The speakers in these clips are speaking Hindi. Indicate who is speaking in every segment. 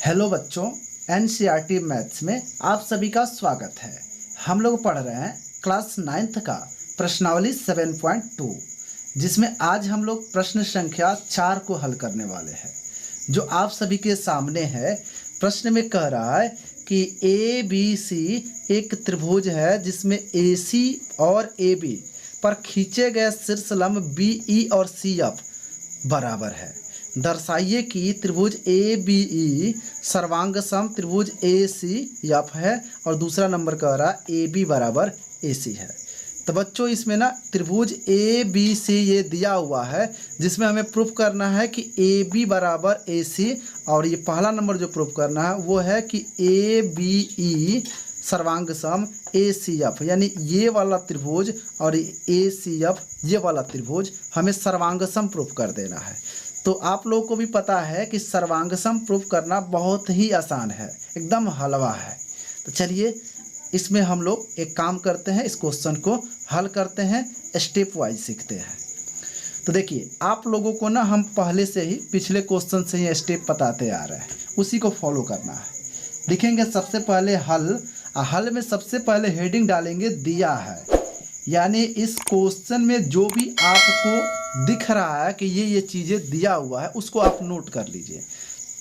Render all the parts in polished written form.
Speaker 1: हेलो बच्चों, एनसीईआरटी मैथ्स में आप सभी का स्वागत है। हम लोग पढ़ रहे हैं क्लास 9th का प्रश्नावली 7.2, जिसमें आज हम लोग प्रश्न संख्या 4 को हल करने वाले हैं, जो आप सभी के सामने है। प्रश्न में कह रहा है कि ए बी सी एक त्रिभुज है जिसमें ए सी और ए बी पर खींचे गए शीर्षलंब बी ई और सी एफ बराबर है। दर्शाइए कि त्रिभुज ए बी ई सर्वांग सम त्रिभुज ए सी एफ है और दूसरा नंबर कह रहा ए बी बराबर ए सी है। तो बच्चों इसमें ना त्रिभुज ए बी सी ये दिया हुआ है, जिसमें हमें प्रूफ करना है कि ए बी बराबर ए सी, और ये पहला नंबर जो प्रूफ करना है वो है कि ए बी ई सर्वांग सम ए सी एफ, यानी ये वाला त्रिभुज और ए सी एफ ये वाला त्रिभुज हमें सर्वांग सम प्रूफ कर देना है। तो आप लोगों को भी पता है कि सर्वांग सम प्रूफ करना बहुत ही आसान है, एकदम हलवा है। तो चलिए इसमें हम लोग एक काम करते हैं, इस क्वेश्चन को हल करते हैं, स्टेप वाइज सीखते हैं। तो देखिए आप लोगों को ना हम पहले से ही पिछले क्वेश्चन से ही स्टेप बताते आ रहे हैं, उसी को फॉलो करना है। लिखेंगे सबसे पहले हल, हल में सबसे पहले हेडिंग डालेंगे दिया है, यानी इस क्वेश्चन में जो भी आपको दिख रहा है कि ये चीज़ें दिया हुआ है उसको आप नोट कर लीजिए।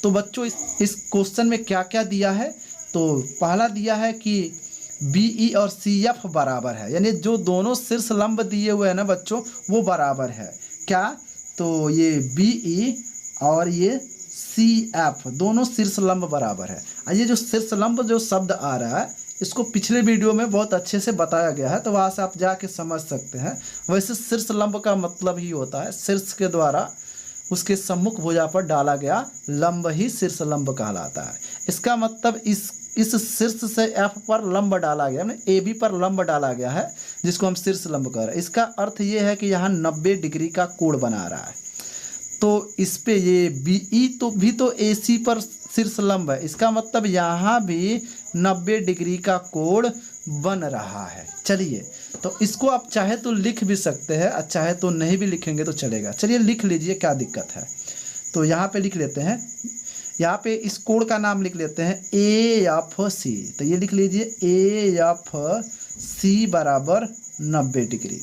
Speaker 1: तो बच्चों इस क्वेश्चन में क्या क्या दिया है, तो पहला दिया है कि बी ई और सी एफ बराबर है, यानी जो दोनों शीर्ष लंब दिए हुए हैं ना बच्चों वो बराबर है। क्या, तो ये बी ई और ये सी एफ दोनों शीर्ष लंब बराबर है। ये जो शीर्ष लंब जो शब्द आ रहा है इसको पिछले वीडियो में बहुत अच्छे से बताया गया है, तो वहाँ से आप जाके समझ सकते हैं। वैसे शीर्ष लंब का मतलब ही होता है शीर्ष के द्वारा उसके सम्मुख भुजा पर डाला गया लंब ही शीर्ष लंब कहलाता है। इसका मतलब इस शीर्ष से एफ पर लंब डाला गया, ए बी पर लंब डाला गया है, जिसको हम शीर्ष लंब कह रहे हैं। इसका अर्थ ये है कि यहाँ 90 डिग्री का कोण बना रहा है। तो इस पे ये बी ई तो ए सी पर शीर्ष लंब है, इसका मतलब यहाँ भी 90 डिग्री का कोण बन रहा है। चलिए तो इसको आप चाहे तो लिख भी सकते हैं और चाहे तो नहीं भी लिखेंगे तो चलेगा। चलिए लिख लीजिए, क्या दिक्कत है। तो यहाँ पे लिख लेते हैं, यहाँ पे इस कोण का नाम लिख लेते हैं ए एफ सी। तो ये लिख लीजिए ए एफ सी बराबर 90 डिग्री।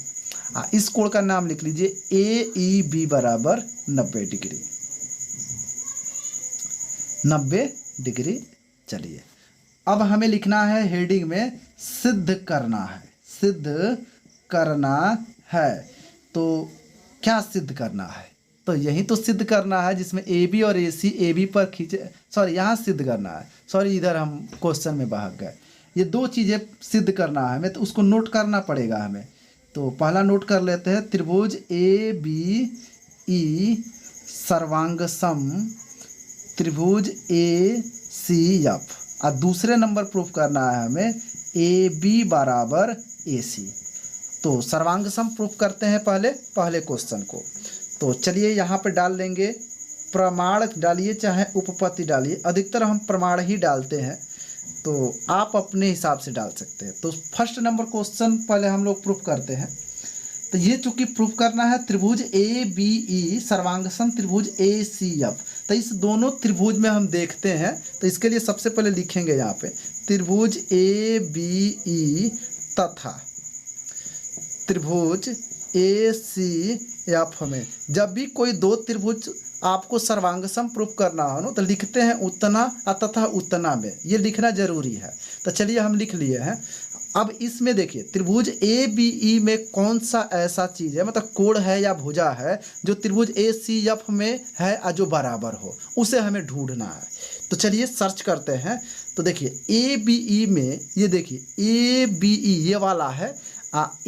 Speaker 1: इस कोण का नाम लिख लीजिए ए ई बी बराबर 90 डिग्री, 90 डिग्री। चलिए अब हमें लिखना है हेडिंग में सिद्ध करना है, सिद्ध करना है। तो क्या सिद्ध करना है, तो यही तो सिद्ध करना है जिसमें ए बी और ए सी ए बी पर खींचे, सॉरी यहाँ सिद्ध करना है, सॉरी इधर हम क्वेश्चन में भाग गए। ये दो चीज़ें सिद्ध करना है हमें, तो उसको नोट करना पड़ेगा हमें। तो पहला नोट कर लेते हैं, त्रिभुज ए बी ई सर्वांग सम त्रिभुज ए सी एफ, और दूसरे नंबर प्रूफ करना है हमें ए बी बराबर ए सी। तो सर्वांग सम प्रूफ करते हैं पहले क्वेश्चन को। तो चलिए यहाँ पे डाल लेंगे, प्रमाण डालिए चाहे उपपत्ति डालिए, अधिकतर हम प्रमाण ही डालते हैं, तो आप अपने हिसाब से डाल सकते हैं। तो फर्स्ट नंबर क्वेश्चन पहले हम लोग प्रूफ करते हैं। तो ये चूंकि प्रूफ करना है त्रिभुज ए बी ई सर्वांग सम त्रिभुज ए सी एफ, तो इस दोनों त्रिभुज में हम देखते हैं। तो इसके लिए सबसे पहले लिखेंगे यहाँ पे त्रिभुज ए बी ई तथा त्रिभुज ए सी एफ में जब भी कोई दो त्रिभुज आपको सर्वांग सम प्रूफ करना हो ना, तो लिखते हैं उतना तथा उतना में, ये लिखना जरूरी है। तो चलिए हम लिख लिए हैं। अब इसमें देखिए त्रिभुज ए बी ई में कौन सा ऐसा चीज़ है, मतलब कोण है या भुजा है जो त्रिभुज ए सी एफ में है और जो बराबर हो, उसे हमें ढूंढना है। तो चलिए सर्च करते हैं। तो देखिए ए बी ई में ये देखिए ए बी ई ये वाला है,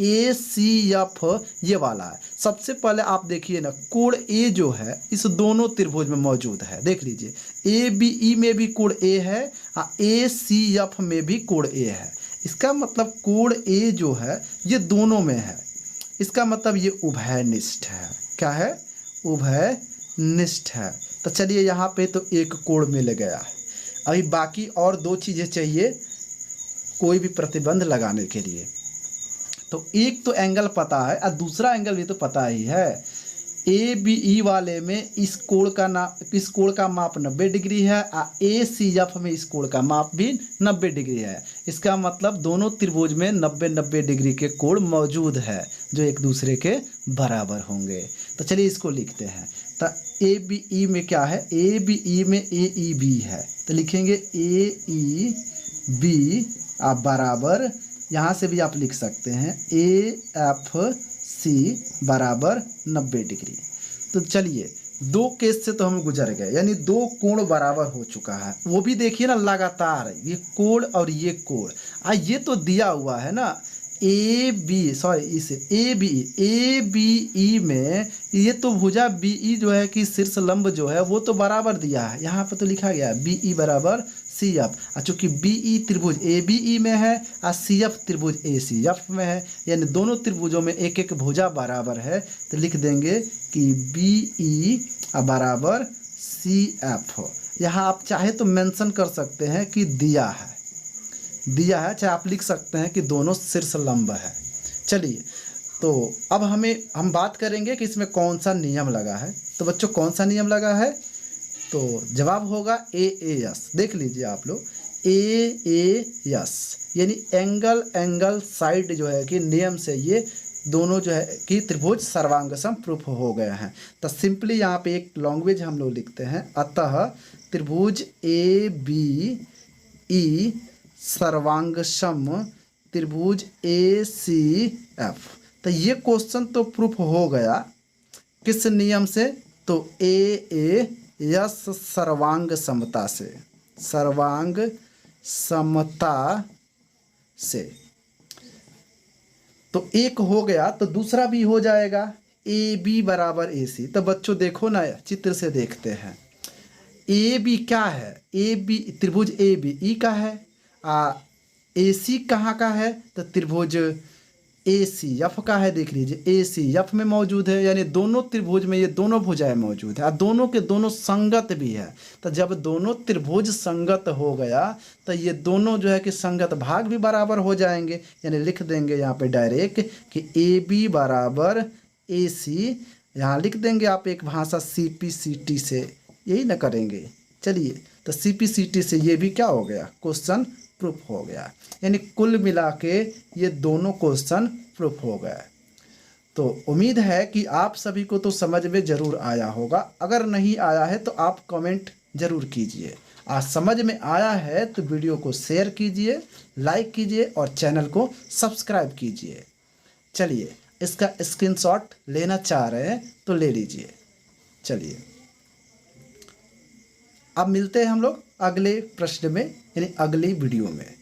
Speaker 1: ए सी एफ ये वाला है। सबसे पहले आप देखिए ना, कोण ए जो है इस दोनों त्रिभुज में मौजूद है। देख लीजिए ए बी ई में भी कोण ए है और ए सी एफ में भी कोण ए है। इसका मतलब कोण ए जो है ये दोनों में है, इसका मतलब ये उभयनिष्ठ है। क्या है, उभयनिष्ठ है। तो चलिए यहाँ पे तो एक कोण मिल गया है। अभी बाकी और दो चीज़ें चाहिए कोई भी प्रतिबंध लगाने के लिए। तो एक तो एंगल पता है और दूसरा एंगल भी तो पता ही है। ए बी ई वाले में इस कोण का माप 90 डिग्री है और ए सी एफ में इस कोण का माप भी 90 डिग्री है। इसका मतलब दोनों त्रिभुज में 90-90 डिग्री के कोण मौजूद है जो एक दूसरे के बराबर होंगे। तो चलिए इसको लिखते हैं। तो ए बी ई में क्या है, ए बी ई में ए ई बी है, तो लिखेंगे ए ई बी बराबर, यहाँ से भी आप लिख सकते हैं ए एफ सी बराबर 90 डिग्री। तो चलिए दो केस से तो हम गुजर गए, यानी दो कोण बराबर हो चुका है, वो भी देखिए ना लगातार, ये कोण और ये कोण। ये तो दिया हुआ है ना ए बी, सॉरी इसे ए बी ई में ये तो भुजा बी ई जो है कि शीर्ष लंब जो है वो तो बराबर दिया है, यहाँ पर तो लिखा गया है बी ई बराबर सी एफ। चूँकि बी ई त्रिभुज ए बी ई में है और सी एफ त्रिभुज ए सी एफ में है, यानी दोनों त्रिभुजों में एक एक भुजा बराबर है, तो लिख देंगे कि बी ई बराबर सी एफ। यहाँ आप चाहे तो मेंशन कर सकते हैं कि दिया है, चाहे आप लिख सकते हैं कि दोनों शीर्ष लंब है। चलिए तो अब हम बात करेंगे कि इसमें कौन सा नियम लगा है। तो बच्चों कौन सा नियम लगा है, तो जवाब होगा ए एस। देख लीजिए आप लोग, ए एस यानी एंगल साइड जो है कि नियम से ये दोनों जो है कि त्रिभुज सर्वांग समप्रूफ हो गए हैं। तो सिंपली यहाँ पे एक लैंग्वेज हम लोग लिखते हैं, अतः त्रिभुज ए बी ई सर्वांगसम त्रिभुज ए सी एफ। तो ये क्वेश्चन तो प्रूफ हो गया किस नियम से, तो ए यस सर्वांग समता से, सर्वांग समता से। तो एक हो गया तो दूसरा भी हो जाएगा, ए बी बराबर ए सी। तो बच्चों देखो ना, चित्र से देखते हैं, ए बी क्या है, ए बी त्रिभुज ए बी ई का है, ए सी कहाँ का है, तो त्रिभुज ए सी एफ का है। देख लीजिए ए सी एफ में मौजूद है, यानी दोनों त्रिभुज में ये दोनों भुजाएं मौजूद है और दोनों के दोनों संगत भी है। तो जब दोनों त्रिभुज संगत हो गया तो ये दोनों जो है कि संगत भाग भी बराबर हो जाएंगे, यानी लिख देंगे यहाँ पे डायरेक्ट कि ए बी बराबर ए सी। यहाँ लिख देंगे आप एक भाषा सी पी सी टी से, यही ना करेंगे। चलिए तो सी पी सी टी से ये भी क्या हो गया, क्वेश्चन प्रूफ हो गया, यानी कुल मिला के ये दोनों क्वेश्चन प्रूफ हो गए। तो उम्मीद है कि आप सभी को तो समझ में ज़रूर आया होगा, अगर नहीं आया है तो आप कमेंट ज़रूर कीजिए। आज समझ में आया है तो वीडियो को शेयर कीजिए, लाइक कीजिए और चैनल को सब्सक्राइब कीजिए। चलिए इसका स्क्रीनशॉट लेना चाह रहे हैं तो ले लीजिए। चलिए अब मिलते हैं हम लोग अगले प्रश्न में, यानी अगली वीडियो में।